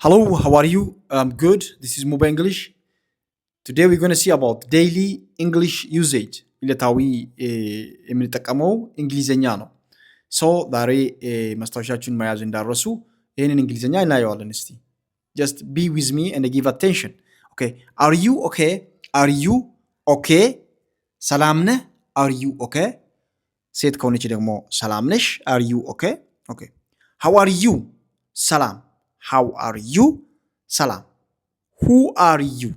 Hello, how are you? I'm good. This is Muba English. Today we're going to see about daily English usage. ዕለታዊ የምንጠቀመው እንግሊዘኛ ነው። ዛሬ ማስታወሻችሁን መያዝ እንዳረሱ ይህንን እንግሊዘኛ እናየዋለን እስቲ። Just be with me and give attention. Okay. Are you okay? Are you okay? ሰላም ነህ? Are you okay? ሴት ከሆነች ደግሞ ሰላም ነሽ? Are you okay? Okay. How are you? ሰላም. How are you? Salam. Who are you?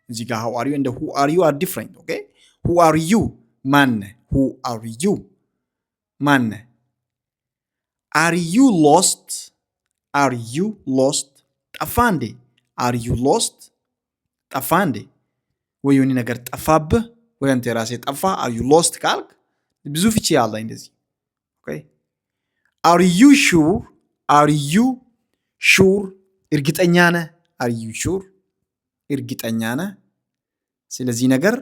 Ziga, how are you and the who are you are different, okay? Who are you? Man. Who are you? Man. Are you lost? Are you lost? Afande. Are you lost? Afande. ወይ የሆነ ነገር ጠፋብህ ወይ አንተ ራስህ ጠፋ are you lost ካልክ ብዙ ፍቺ ያለ እንደዚህ okay are you sure are you sure እርግጠኛ ነህ are you sure እርግጠኛ ነህ ስለዚህ ነገር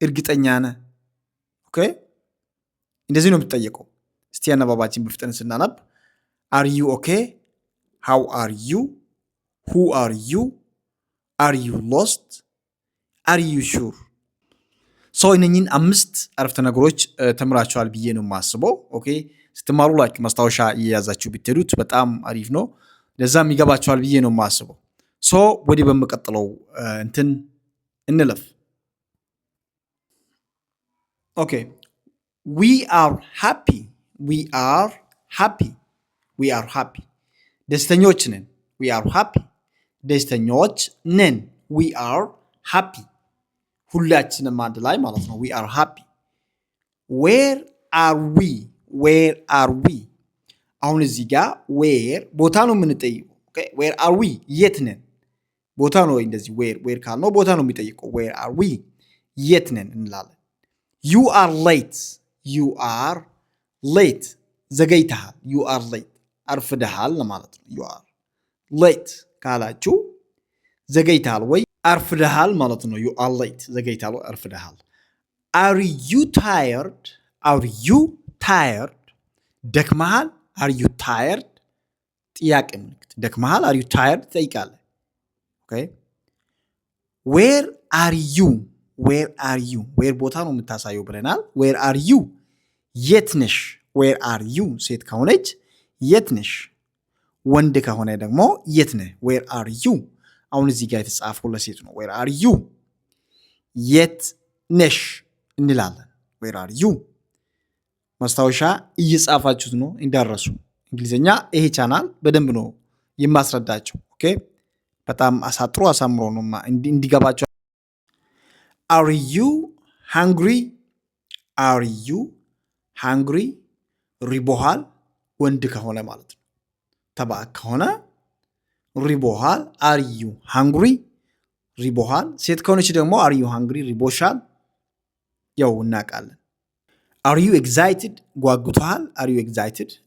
እርግጠኛ ነህ ኦኬ እንደዚህ ነው የምትጠየቀው እስቲ አነባባችን በፍጥነት ስናነብ are you okay how are you who are you lost are you sure እነኚህን አምስት አረፍተ ነገሮች ተምራችኋል ብዬ ነው የማስበው ኦኬ ስትማሩ ላይክ ማስታወሻ እየያዛችሁ ብትሄዱት በጣም አሪፍ ነው ለዛም ይገባችኋል ብዬ ነው የማስበው ወዲህ በመቀጠለው እንትን እንለፍ ኦኬ we are happy ደስተኞች ነን we are happy ደስተኞች ነን we are happy ሁላችንም አንድ ላይ ማለት ነው we are happy where are we አሁን እዚህ ጋር where ቦታ ነው የምንጠይቀው ኦኬ where are we የት ነን ቦታ ነው እንደዚህ where ካልነው ቦታ ነው የሚጠይቀው where are we የት ነን እንላለን you are late ዘገይተሃል you are late አርፍደሃል ማለት ነው you are late ካላችሁ ዘገይተሃል ወይ አርፍደሃል ማለት ነው you are late ዘገይተሃል ወይ አርፍደሃል are you tired ደክመሃል are you tired ጥያቄ ምልክት ደክመሃል are you tired ትጠይቃለህ okay where are you where ቦታ ነው የምታሳየው ብለናል where are you የት ነሽ where are you ሴት ከሆነች የት ነሽ ወንድ ከሆነ ደግሞ የት ነህ where are you አሁን እዚህ ጋር የተጻፈው ለሴት ነው where are you የት ነሽ እንላለን where are you ማስታወሻ እየጻፋችሁት ነው እንዳረሱ እንግሊዘኛ ይሄ ቻናል በደንብ ነው የማስረዳችሁ ኦኬ በጣም አሳጥሮ አሳምሮ ነው እንዲገባችሁ are you hungry ሪቦሃል ወንድ ከሆነ ማለት ነው ተባ ከሆነ ሪቦሃል are you hungry ሪቦሃል ሴት ከሆነች ደግሞ are you hungry ሪቦሻል ያው እናውቃለን are you excited ጓጉተሃል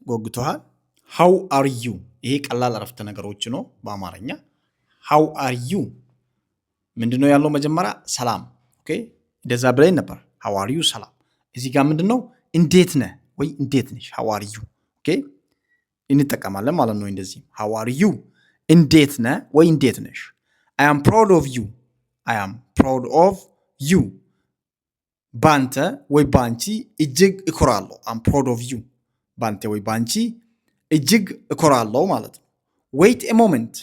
ጓጉተሃል how are you ይሄ ቀላል አረፍተ ነገሮች ነው በአማርኛ how are you ምንድነው ያለው መጀመሪያ ሰላም ኦኬ እንደዛ ብለን ነበር how are you ሰላም እዚህ ጋር ምንድነው እንዴት ነህ ወይ እንዴት ነሽ how are you ኦኬ እንጠቀማለን ማለት ነው እንደዚህ how are you እንዴት ነህ ወይ እንዴት ነሽ I am proud of you ባንተ ወይ ባንቺ እጅግ እኮራለሁ I'm proud of you ባንተ ወይ ባንቺ እጅግ እኮራለሁ ማለት ነው wait a moment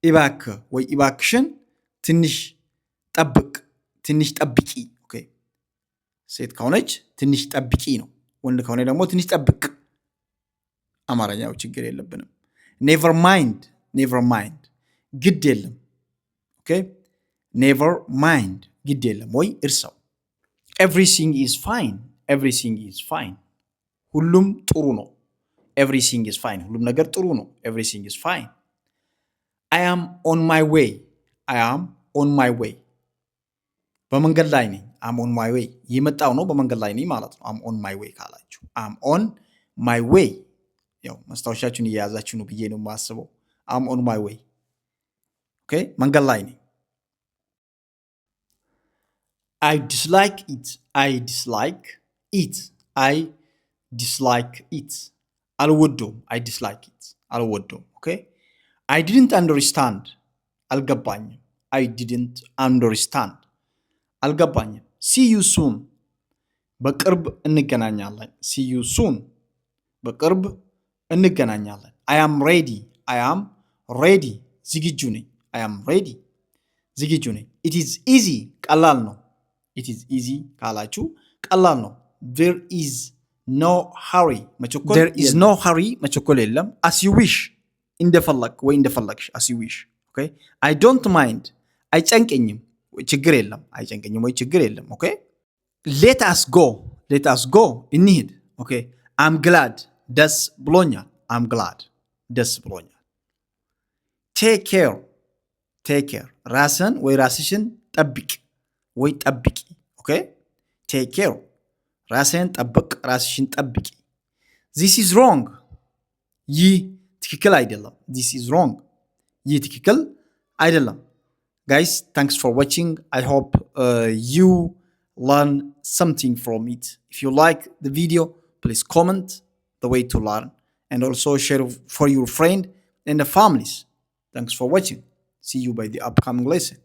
እባክህ ወይ እባክሽን ትንሽ ጠብቂ ኦኬ ሴት ከሆነች ትንሽ ጠብቂ ነው ወንድ ከሆነ ደግሞ ትንሽ ጠብቅ አማርኛው ችግር የለብንም never mind ግድ የለም ኦኬ never mind ግድ የለም ወይ እርሳው everything is fine ሁሉም ጥሩ ነው everything is fine ሁሉም ነገር ጥሩ ነው everything is fine I am on my way በመንገድ ላይ ነኝ I'm on my way የመጣው ነው በመንገድ ላይ ነኝ ማለት ነው I'm on my way ካላችሁ I'm on my way ያው ማስታወሻችሁን እየያዛችሁ ነው ብዬ ነው የማስበው I'm on my way okay መንገድ ላይ ነኝ I dislike it አልወደውም I dislike it አልወደውም okay አይ ዲድንት አንደርስታንድ አልገባኝም። አይ ዲድንት አንደርስታንድ አልገባኝም። ሲ ዩ ሱን በቅርብ እንገናኛለን። ሲ ዩ ሱን በቅርብ እንገናኛለን። አይ አም ሬዲ አይ አም ሬዲ ዝግጁ ነኝ። አይ አም ሬዲ ዝግጁ ነኝ። ኢት ኢዝ ኢዚ ቀላል ነው። ኢት ኢዝ ኢዚ ካላችሁ ቀላል ነው። ዜር ኢዝ ኖ ሃሪ መቸኮል ዜር ኢዝ ኖ ሃሪ መቸኮል የለም። አስ ዩ ዊሽ እንደፈለግ ወይ እንደፈለግሽ አስ ዩ ዊሽ ኦኬ። አይ ዶንት ማይንድ አይጨንቀኝም ችግር የለም። አይጨንቀኝም ወይ ችግር የለም ኦኬ። ሌት አስ ጎ እንሂድ ኦኬ። አም ግላድ ደስ ብሎኛል። አም ግላድ ደስ ብሎኛል። ቴክ ኬር ራስን ወይ ራስሽን ጠብቅ ወይ ጠብቂ ኦኬ። ቴክ ኬር ራስን ጠብቅ ራስሽን ጠብቂ። ዚስ ኢዝ ሮንግ ይህ ትክክል አይደለም። ዚስ ኢዝ ሮንግ ይህ ትክክል አይደለም። Guys, thanks for watching. I hope you learn something from it. If you like the video, please comment the way to learn and also share for your friend and the families. Thanks for watching. See you by the upcoming lesson.